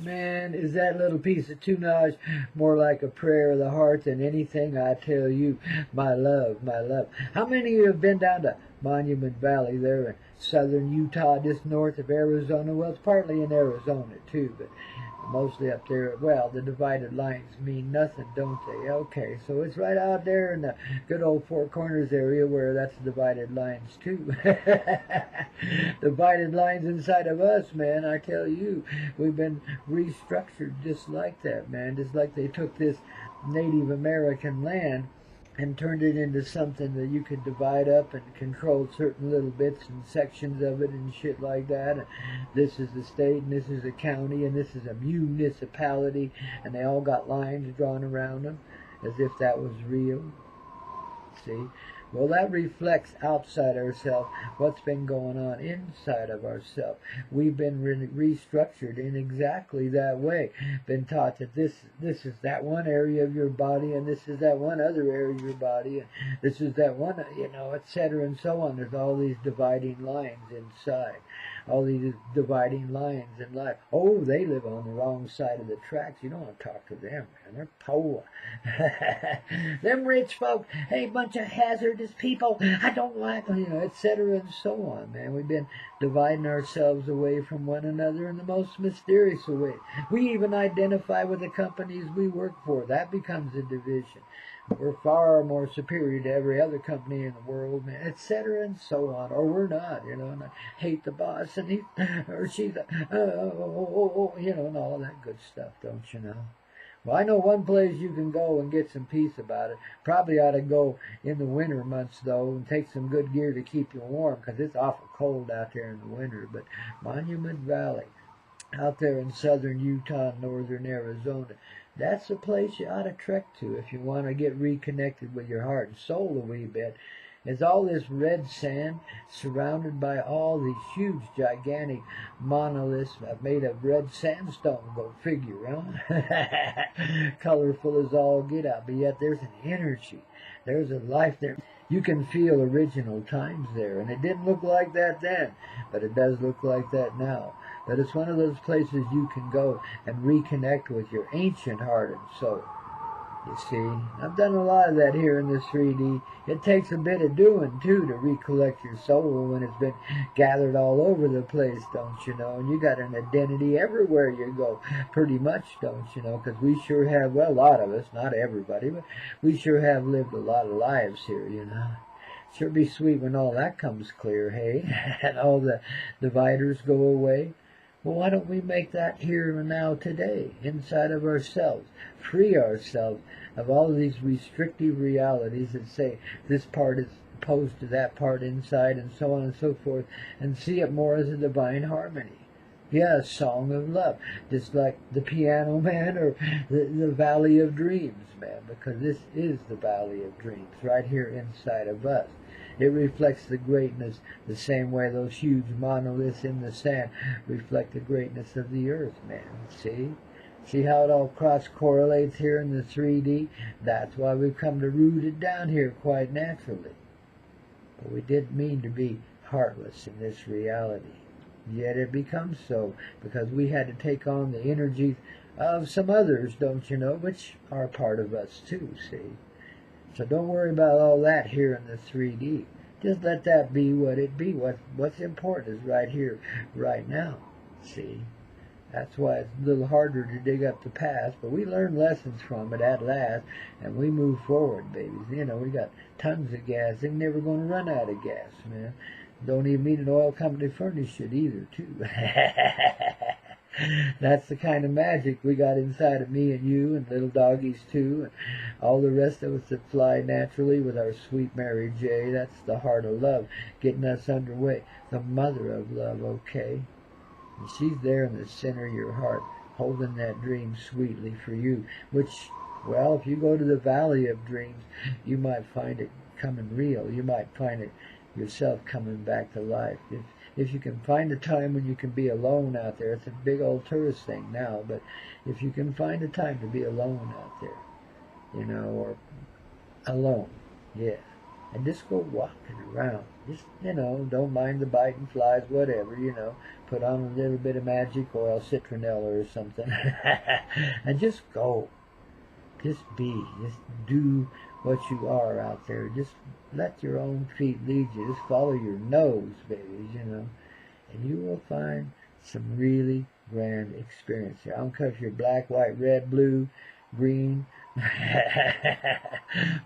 Man, is that little piece of tunage more like a prayer of the heart than anything I tell you? My love, my love. How many of you have been down to Monument Valley there in southern Utah, just north of Arizona? Well, it's partly in Arizona, too, but mostly up there. Well, the divided lines mean nothing, don't they? Okay, so it's right out there in the good old Four Corners area where that's divided lines, too. Divided lines inside of us, man, I tell you. We've been restructured just like that, man. Just like they took this Native American land and turned it into something that you could divide up and control certain little bits and sections of it and shit like that. And this is the state, and this is a county, and this is a municipality, and they all got lines drawn around them as if that was real. See? Well, that reflects outside ourselves what's been going on inside of ourselves. We've been restructured in exactly that way. Been taught that this is that one area of your body, and this is that one other area of your body, and this is that one, etc. and so on. There's all these dividing lines inside. All these dividing lines in life. Oh, they live on the wrong side of the tracks. You don't want to talk to them, man. They're poor. Them rich folk, hey, bunch of hazardous people. I don't like, etc. and so on, man. We've been dividing ourselves away from one another in the most mysterious of ways. We even identify with the companies we work for. That becomes a division. We're far more superior to every other company in the world, man, etc. and so on. Or we're not, and I hate the boss, and he or she's, and all that good stuff, don't you know? Well, I know one place you can go and get some peace about it. Probably ought to go in the winter months, though, and take some good gear to keep you warm, because it's awful cold out there in the winter. But Monument Valley, out there in southern Utah, northern Arizona, that's the place you ought to trek to if you want to get reconnected with your heart and soul a wee bit. It's all this red sand surrounded by all these huge, gigantic monoliths made of red sandstone, go figure, huh? Colorful as all get out, but yet there's an energy. There's a life there. You can feel original times there, and it didn't look like that then, but it does look like that now. But it's one of those places you can go and reconnect with your ancient heart and soul. You see, I've done a lot of that here in this 3D. It takes a bit of doing, too, to recollect your soul when it's been gathered all over the place, don't you know? And you got an identity everywhere you go, pretty much, don't you know? Because we sure have, well, a lot of us, not everybody, but we sure have lived a lot of lives here, Sure be sweet when all that comes clear, hey? And all the dividers go away. Well, why don't we make that here and now today, inside of ourselves, free ourselves of all of these restrictive realities that say this part is opposed to that part inside and so on and so forth, and see it more as a divine harmony. Yeah, a song of love, just like the Piano Man or the Valley of Dreams, man, because this is the Valley of Dreams right here inside of us. It reflects the greatness the same way those huge monoliths in the sand reflect the greatness of the earth, man. See? See how it all cross-correlates here in the 3D? That's why we've come to root it down here quite naturally. But we didn't mean to be heartless in this reality. Yet it becomes so, because we had to take on the energies of some others, don't you know, which are part of us too, see? So don't worry about all that here in the 3D. Just let that be what it be. What's important is right here, right now. See? That's why it's a little harder to dig up the past, but we learn lessons from it at last, and we move forward, babies. We got tons of gas. They're never going to run out of gas, man. Don't even need an oil company to furnish it either, too. That's the kind of magic we got inside of me and you and little doggies too, and all the rest of us that fly naturally with our sweet Mary J. That's the heart of love getting us underway. The mother of love, okay? And she's there in the center of your heart, holding that dream sweetly for you, which, well, if you go to the Valley of Dreams, you might find it coming real. You might find it yourself coming back to life. If you can find a time when you can be alone out there, it's a big old tourist thing now, but if you can find a time to be alone out there, or alone, yeah, and just go walking around. Just, don't mind the biting flies, whatever, Put on a little bit of magic oil, citronella or something, and just go. Just be. Just do what you are out there. Just let your own feet lead you. Just follow your nose, babies, and you will find some really grand experience here. I don't care if you're black, white, red, blue, green,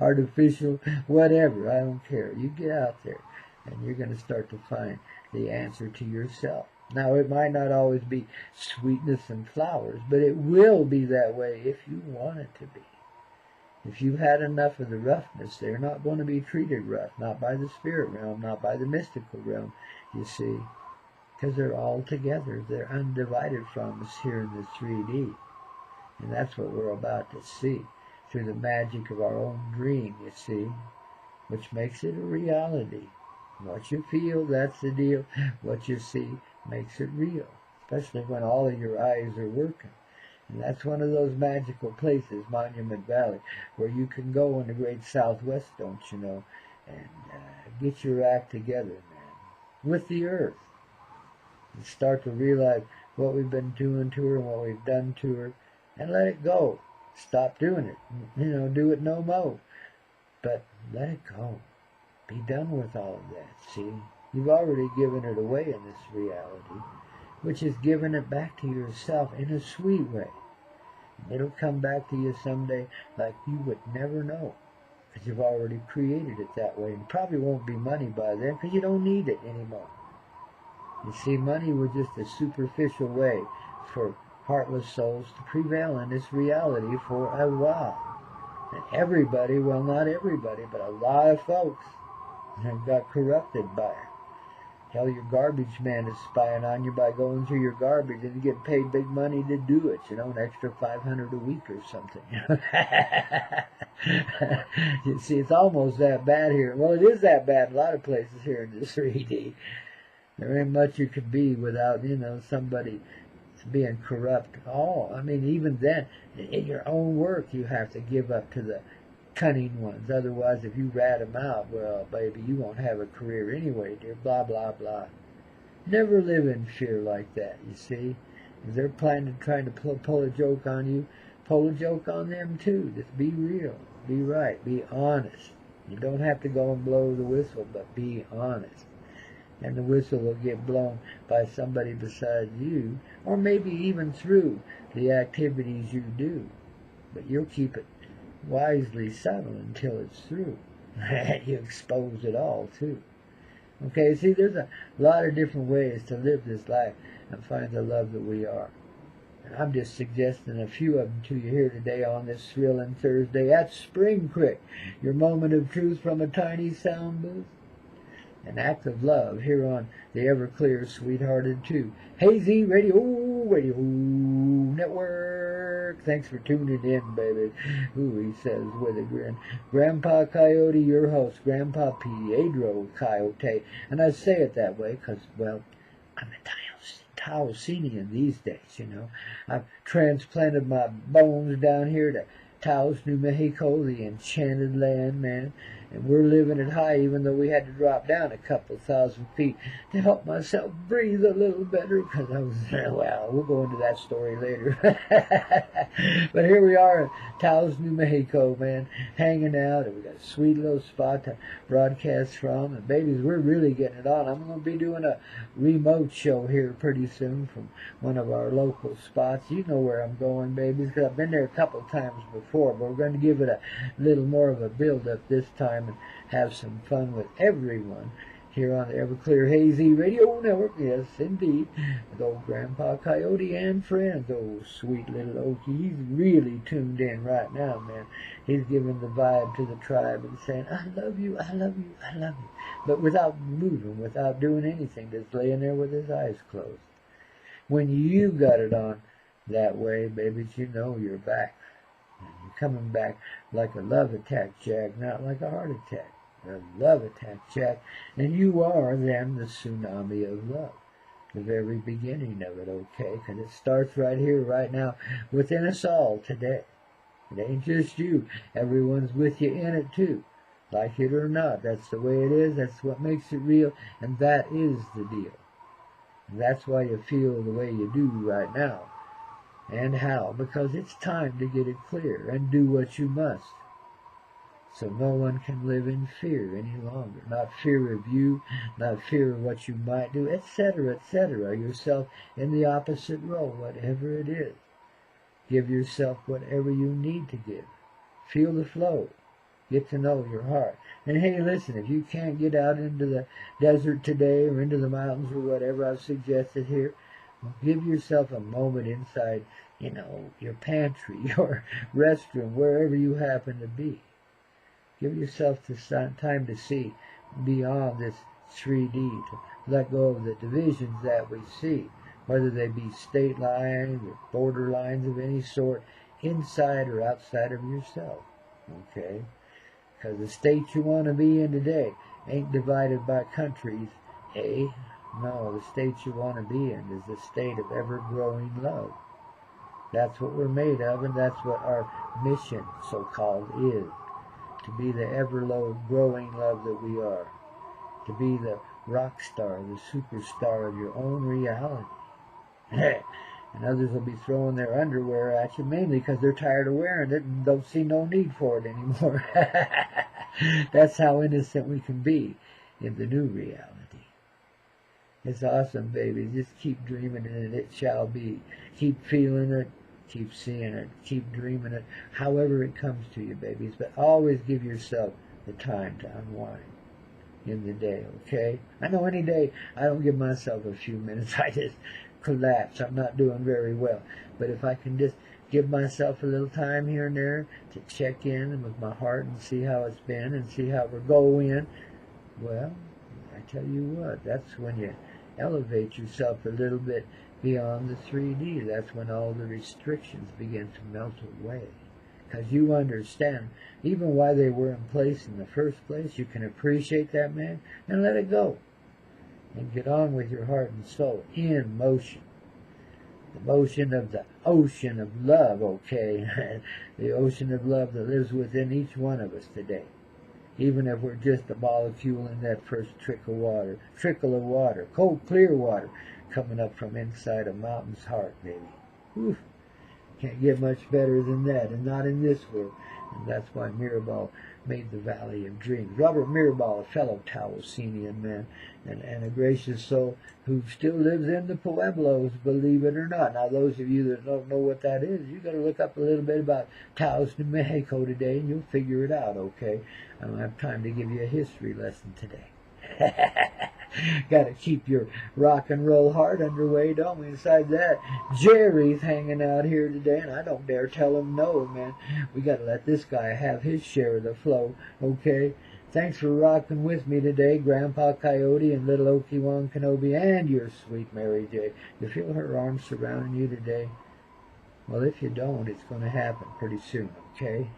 artificial, whatever. I don't care. You get out there and you're going to start to find the answer to yourself. Now, it might not always be sweetness and flowers, but it will be that way if you want it to be. If you've had enough of the roughness, they're not going to be treated rough, not by the spirit realm, not by the mystical realm, you see, because they're all together. They're undivided from us here in the 3D. And that's what we're about to see through the magic of our own dream, you see, which makes it a reality. What you feel, that's the deal. What you see makes it real, especially when all of your eyes are working. And that's one of those magical places, Monument Valley, where you can go in the great Southwest, don't you know, and get your act together, man, with the earth. And start to realize what we've been doing to her and what we've done to her, and let it go. Stop doing it. Do it no more. But let it go. Be done with all of that, see? You've already given it away in this reality, which is giving it back to yourself in a sweet way. It'll come back to you someday like you would never know, because you've already created it that way. And probably won't be money by then, because you don't need it anymore. You see, money was just a superficial way for heartless souls to prevail in this reality for a while. And everybody, well, not everybody, but a lot of folks have got corrupted by it. Hell, your garbage man is spying on you by going through your garbage, and you get paid big money to do it, an extra $500 a week or something. You see, it's almost that bad here. Well, it is that bad in a lot of places here in the 3D. There ain't much you could be without, somebody being corrupt. Even then, in your own work, you have to give up to the cunning ones. Otherwise, if you rat them out, well, baby, you won't have a career anyway, dear. Blah, blah, blah. Never live in fear like that, you see. If they're trying to pull a joke on you, pull a joke on them too. Just be real. Be right. Be honest. You don't have to go and blow the whistle, but be honest. And the whistle will get blown by somebody besides you, or maybe even through the activities you do. But you'll keep it wisely subtle until it's through. You expose it all, too. Okay, see, there's a lot of different ways to live this life and find the love that we are. And I'm just suggesting a few of them to you here today on this thrilling Thursday at Spring Creek, your moment of truth from a tiny sound booth. An act of love here on the Everclear Sweethearted 2 Hazy Radio Network. Thanks for tuning in, baby. Ooh, he says with a grin. Grandpa Coyote, your host, Grandpa Pedro Coyote. And I say it that way because, well, I'm a Taosinian these days, I've transplanted my bones down here to Taos, New Mexico, the enchanted land, man. And we're living it high, even though we had to drop down a couple 1,000 feet to help myself breathe a little better, because I was, well, we'll go into that story later. But here we are in Taos, New Mexico, man, hanging out, and we got a sweet little spot to broadcast from. And babies, we're really getting it on. I'm going to be doing a remote show here pretty soon from one of our local spots. You know where I'm going, babies, because I've been there a couple times before, but we're going to give it a little more of a build-up this time and have some fun with everyone here on the Everclear Hazy Radio Network. Yes, indeed. With old Grandpa Coyote and friends. Oh, sweet little Okie. He's really tuned in right now, man. He's giving the vibe to the tribe and saying, I love you, I love you, I love you. But without moving, without doing anything, just laying there with his eyes closed. When you got it on that way, babies, you know you're back. You're coming back like a love attack, Jack, not like a heart attack. A love attack, Jack. And you are, then, the tsunami of love. The very beginning of it, okay? Because it starts right here, right now, within us all today. It ain't just you. Everyone's with you in it, too. Like it or not, that's the way it is. That's what makes it real, and that is the deal. And that's why you feel the way you do right now. And how? Because it's time to get it clear and do what you must. So no one can live in fear any longer. Not fear of you, not fear of what you might do, etc., etc. Yourself in the opposite role, whatever it is. Give yourself whatever you need to give. Feel the flow. Get to know your heart. And hey, listen, if you can't get out into the desert today or into the mountains or whatever I've suggested here, give yourself a moment inside, your pantry, your restroom, wherever you happen to be. Give yourself the time to see beyond this 3D, to let go of the divisions that we see, whether they be state lines or border lines of any sort, inside or outside of yourself. Okay? Because the state you want to be in today ain't divided by countries, eh? No, the state you want to be in is the state of ever-growing love. That's what we're made of, and that's what our mission, so-called, is. To be the ever-growing love that we are. To be the rock star, the superstar of your own reality. And others will be throwing their underwear at you, mainly because they're tired of wearing it and don't see no need for it anymore. That's how innocent we can be in the new reality. It's awesome, baby. Just keep dreaming it, and it shall be. Keep feeling it. Keep seeing it. Keep dreaming it. However it comes to you, babies. But always give yourself the time to unwind in the day, okay? I know any day I don't give myself a few minutes. I just collapse. I'm not doing very well. But if I can just give myself a little time here and there to check in with my heart and see how it's been and see how we're going, well, I tell you what, that's when you elevate yourself a little bit beyond the 3D. That's when all the restrictions begin to melt away. Because you understand even why they were in place in the first place. You can appreciate that, man, and let it go. And get on with your heart and soul in motion. The motion of the ocean of love, okay? The ocean of love that lives within each one of us today. Even if we're just a molecule in that first trickle of water, cold, clear water, coming up from inside a mountain's heart, baby. Oof. Can't get much better than that, and not in this world. And that's why Mirabal made the Valley of Dreams. Robert Mirabal, a fellow Taosinian man, and a gracious soul who still lives in the Pueblos, believe it or not. Now, those of you that don't know what that is, you got to look up a little bit about Taos, New Mexico today, and you'll figure it out, okay? I don't have time to give you a history lesson today. Got to keep your rock and roll heart underway, don't we? Besides that, Jerry's hanging out here today, and I don't dare tell him no, man. We got to let this guy have his share of the flow, okay? Thanks for rocking with me today, Grandpa Coyote and Little Okiwan Kenobi, and your sweet Mary J. You feel her arms surrounding you today? Well, if you don't, it's going to happen pretty soon, okay?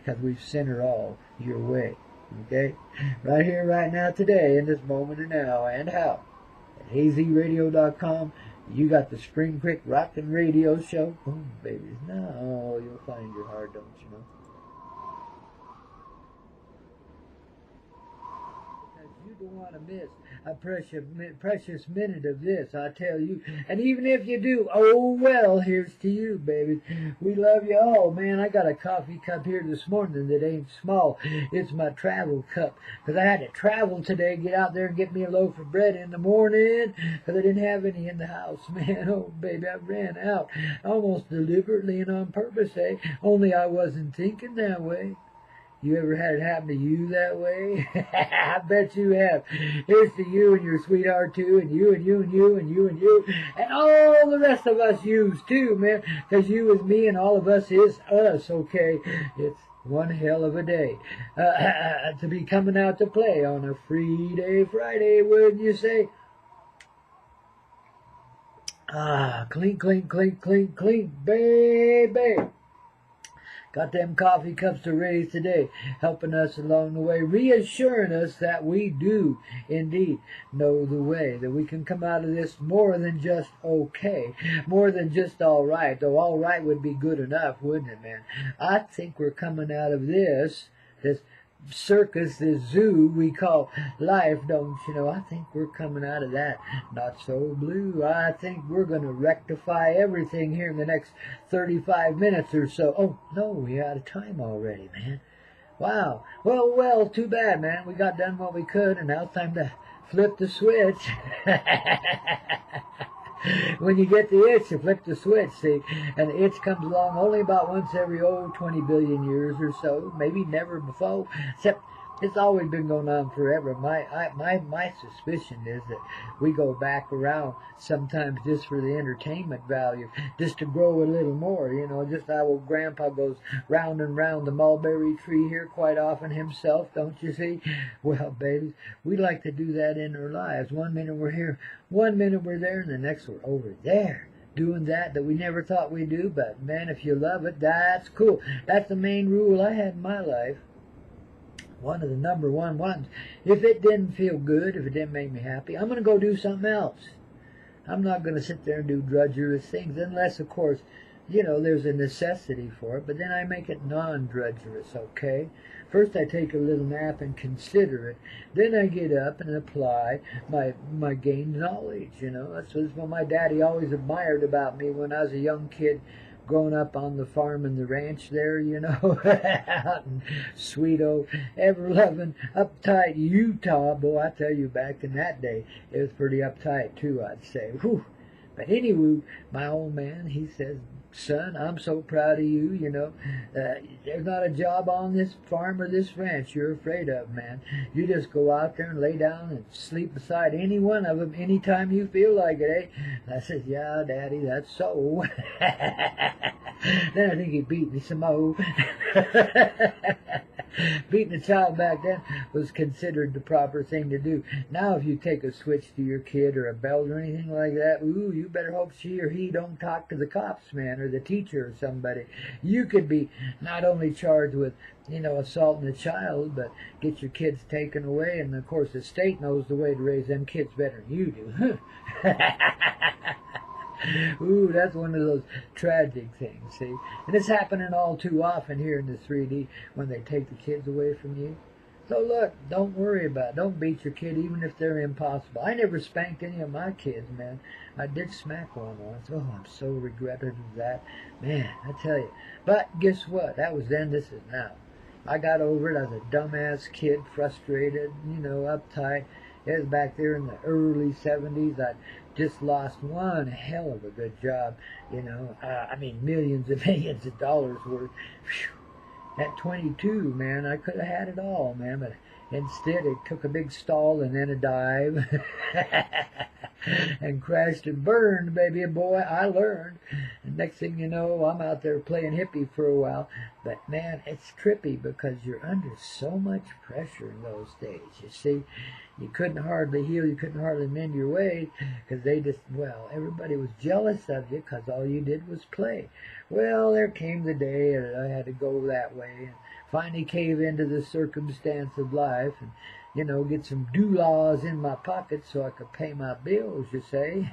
Because we've sent her all your way. Okay? Right here, right now, today, in this moment and now, and how. At hazradio.com, you got the Spring Creek Rockin' Radio Show. Oh, babies, now you'll find your heart, don't you know? Because you don't want to miss a precious minute of this, I tell you. And even if you do, oh well, here's to you, baby. We love you all, man. I got a coffee cup here this morning that ain't small. It's my travel cup, because I had to travel today, get out there and get me a loaf of bread in the morning, because I didn't have any in the house, man. Oh, baby, I ran out, almost deliberately and on purpose, eh? Only I wasn't thinking that way. You ever had it happen to you that way? I bet you have. Here's to you and your sweetheart too, and you and you and you and you and you, and all the rest of us yous too, man, because you is me and all of us is us, okay? It's one hell of a day to be coming out to play on a free day Friday, wouldn't you say? Ah, clink, clink, clink, clink, clink, baby. Got them coffee cups to raise today, helping us along the way, reassuring us that we do indeed know the way, that we can come out of this more than just okay, more than just all right, though all right would be good enough, wouldn't it, man? I think we're coming out of this circus, this zoo we call life, don't you know? I think we're coming out of that not so blue. I think we're going to rectify everything here in the next 35 minutes or so. Oh, no, we're out of time already, man. Wow. Well, too bad, man. We got done what we could, and now it's time to flip the switch. When you get the itch, you flip the switch, see? And the itch comes along only about once every, 20 billion years or so. Maybe never before. Except it's always been going on forever. My suspicion is that we go back around sometimes just for the entertainment value, just to grow a little more, you know, just how old Grandpa goes round and round the mulberry tree here quite often himself, don't you see? Well, babies, we like to do that in our lives. 1 minute we're here, 1 minute we're there, and the next we're over there, doing that we never thought we'd do. But man, if you love it, that's cool. That's the main rule I had in my life. One of the number one ones. If it didn't feel good, if it didn't make me happy, I'm going to go do something else. I'm not going to sit there and do drudgerous things, unless, of course, you know, there's a necessity for it. But then I make it non-drudgerous, okay? First I take a little nap and consider it. Then I get up and apply my gained knowledge, you know. That's what my daddy always admired about me when I was a young kid, growing up on the farm and the ranch there, you know, out in sweet old, ever-loving, uptight Utah. Boy, I tell you, back in that day, it was pretty uptight, too, I'd say. Whew. But anyway, my old man, he says, son, I'm so proud of you, you know. There's not a job on this farm or this ranch you're afraid of, man. You just go out there and lay down and sleep beside any one of them anytime you feel like it, eh? And I said, yeah, Daddy, that's so. Then I think he beat me some more. Beating a child back then was considered the proper thing to do. Now if you take a switch to your kid or a belt or anything like that, ooh, you better hope she or he don't talk to the cops, man, or the teacher or somebody. You could be not only charged with, you know, assaulting a child, but get your kids taken away. And of course the state knows the way to raise them kids better than you do. Ooh, that's one of those tragic things, see? And it's happening all too often here in the 3D when they take the kids away from you. So look, don't worry about it. Don't beat your kid even if they're impossible. I never spanked any of my kids, man. I did smack one once. Oh, I'm so regretful of that. Man, I tell you. But guess what? That was then, this is now. I got over it. I was a dumbass kid, frustrated, you know, uptight. It was back there in the early 70s. I'd just lost one hell of a good job, you know. I mean, millions and millions of dollars worth. Whew. At 22, man, I could have had it all, man, but instead it took a big stall and then a dive and crashed and burned, baby boy. I learned. And next thing you know, I'm out there playing hippie for a while. But, man, it's trippy because you're under so much pressure in those days, you see. You couldn't hardly heal, you couldn't hardly mend your ways, because they just, well, everybody was jealous of you because all you did was play. Well, there came the day that I had to go that way and finally cave into the circumstance of life and, you know, get some dollars in my pocket so I could pay my bills, you say.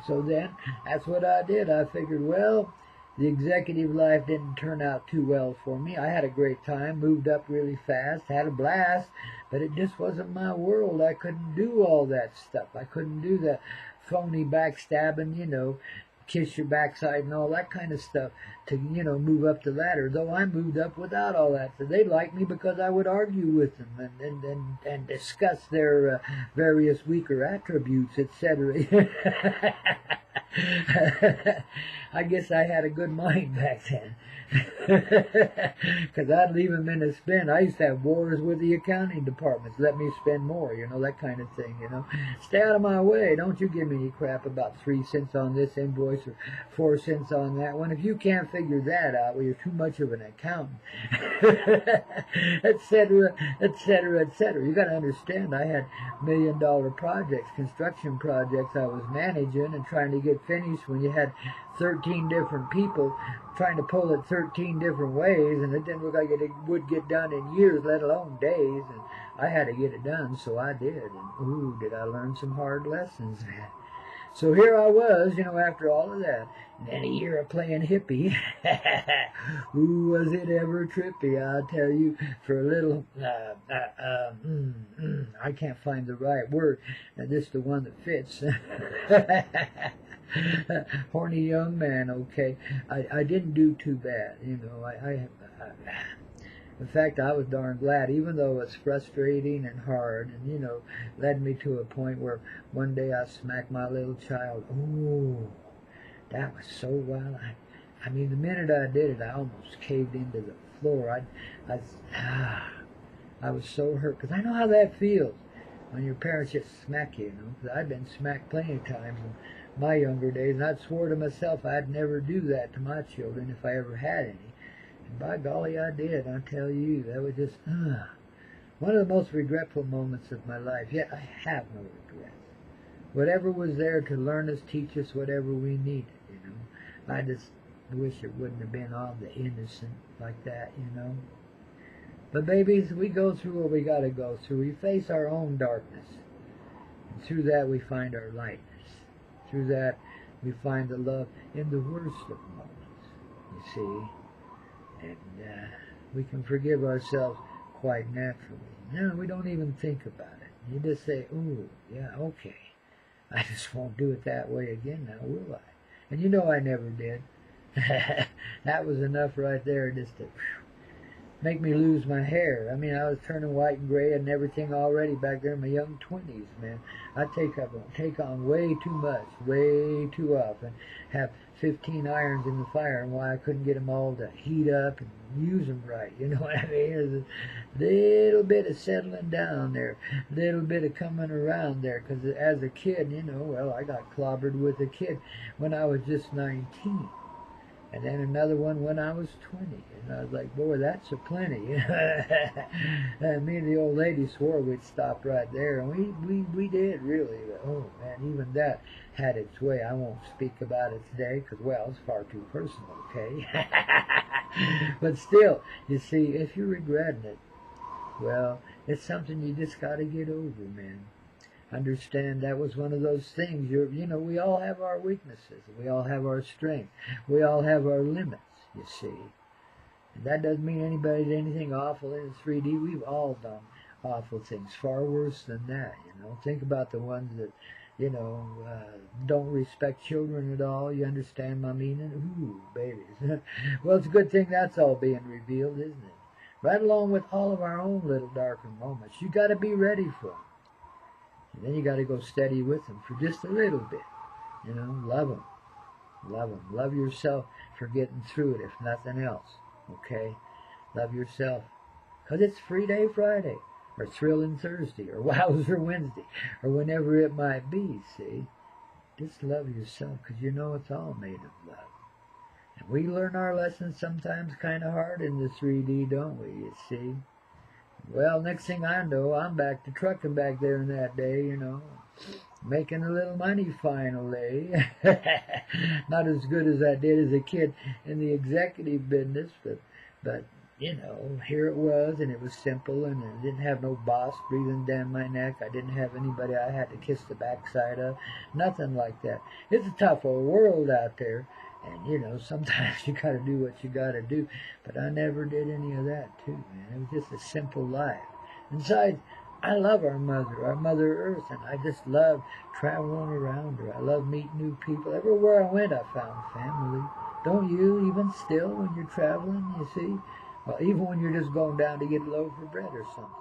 So then, that's what I did. I figured, well, the executive life didn't turn out too well for me. I had a great time, moved up really fast, had a blast, but it just wasn't my world. I couldn't do all that stuff. I couldn't do the phony backstabbing, you know, kiss your backside and all that kind of stuff to, you know, move up the ladder, though I moved up without all that. So they liked me because I would argue with them and discuss their various weaker attributes, etc. I guess I had a good mind back then. Because I'd leave them in a spin. I used to have wars with the accounting departments. Let me spend more, you know, that kind of thing, you know. Stay out of my way. Don't you give me any crap about 3 cents on this invoice or 4 cents on that one. If you can't figure that out, well, you're too much of an accountant. Etc., etc., etc. You got to understand, I had $1 million projects, construction projects I was managing and trying to get finished when you had 13 different people trying to pull it 13 different ways, and it didn't look like it would get done in years, let alone days, and I had to get it done, so I did, and ooh, did I learn some hard lessons, man. So here I was, after all of that. And then a year of playing hippie. Ooh, was it ever trippy, I'll tell you. For a little, I can't find the right word. This is the one that fits. Horny young man, okay. I didn't do too bad, in fact, I was darn glad, even though it was frustrating and hard, and, led me to a point where one day I smacked my little child. Oh, that was so wild. I mean, the minute I did it, I almost caved into the floor. I was so hurt, because I know how that feels when your parents just smack you, because I've been smacked plenty of times in my younger days, and I'd swore to myself I'd never do that to my children if I ever had any. By golly, I did. I tell you, that was just one of the most regretful moments of my life. Yet I have no regrets. Whatever was there to learn us, teach us whatever we needed, I just wish it wouldn't have been all the innocent like that, But babies, we go through what we got to go through. We face our own darkness. And through that we find our lightness. Through that we find the love in the worst of moments, you see. And we can forgive ourselves quite naturally. No, we don't even think about it. You just say, "Ooh, yeah, okay. I just won't do it that way again now, will I?" And I never did. That was enough right there just to make me lose my hair. I mean, I was turning white and gray and everything already back there in my young 20s, man. I take on way too much, way too often. Have 15 irons in the fire, and why I couldn't get them all to heat up and use them right. You know what I mean? There's a little bit of settling down there, a little bit of coming around there. Because as a kid, I got clobbered with a kid when I was just 19. And then another one when I was 20. And I was like, boy, that's a plenty. And me and the old lady swore we'd stop right there. And we did, really. But, oh, man, even that had its way. I won't speak about it today because, well, it's far too personal, okay? But still, you see, if you're regretting it, well, it's something you just got to get over, man. Understand that was one of those things. We all have our weaknesses. We all have our strengths. We all have our limits, you see. And that doesn't mean anybody did anything awful in 3D. We've all done awful things, far worse than that, Think about the ones that, don't respect children at all. You understand my meaning? Ooh, babies. Well, it's a good thing that's all being revealed, isn't it? Right along with all of our own little darker moments. You got to be ready for them. And then you got to go steady with them for just a little bit. Love them. Love them. Love yourself for getting through it, if nothing else. Okay? Love yourself. Because it's Free Day Friday, or Thrilling Thursday, or Wowzer Wednesday, or whenever it might be, see? Just love yourself, because it's all made of love. And we learn our lessons sometimes kind of hard in the 3D, don't we, you see? Well, next thing I know, I'm back to trucking back there in that day, making a little money finally. Not as good as I did as a kid in the executive business, but here it was, and it was simple, and I didn't have no boss breathing down my neck. I didn't have anybody I had to kiss the backside of. Nothing like that. It's a tough old world out there. And, sometimes you got to do what you got to do. But I never did any of that, too, man. It was just a simple life. Besides, I love our Mother Earth, and I just love traveling around her. I love meeting new people. Everywhere I went, I found family. Don't you, even still, when you're traveling, you see? Well, even when you're just going down to get a loaf of bread or something.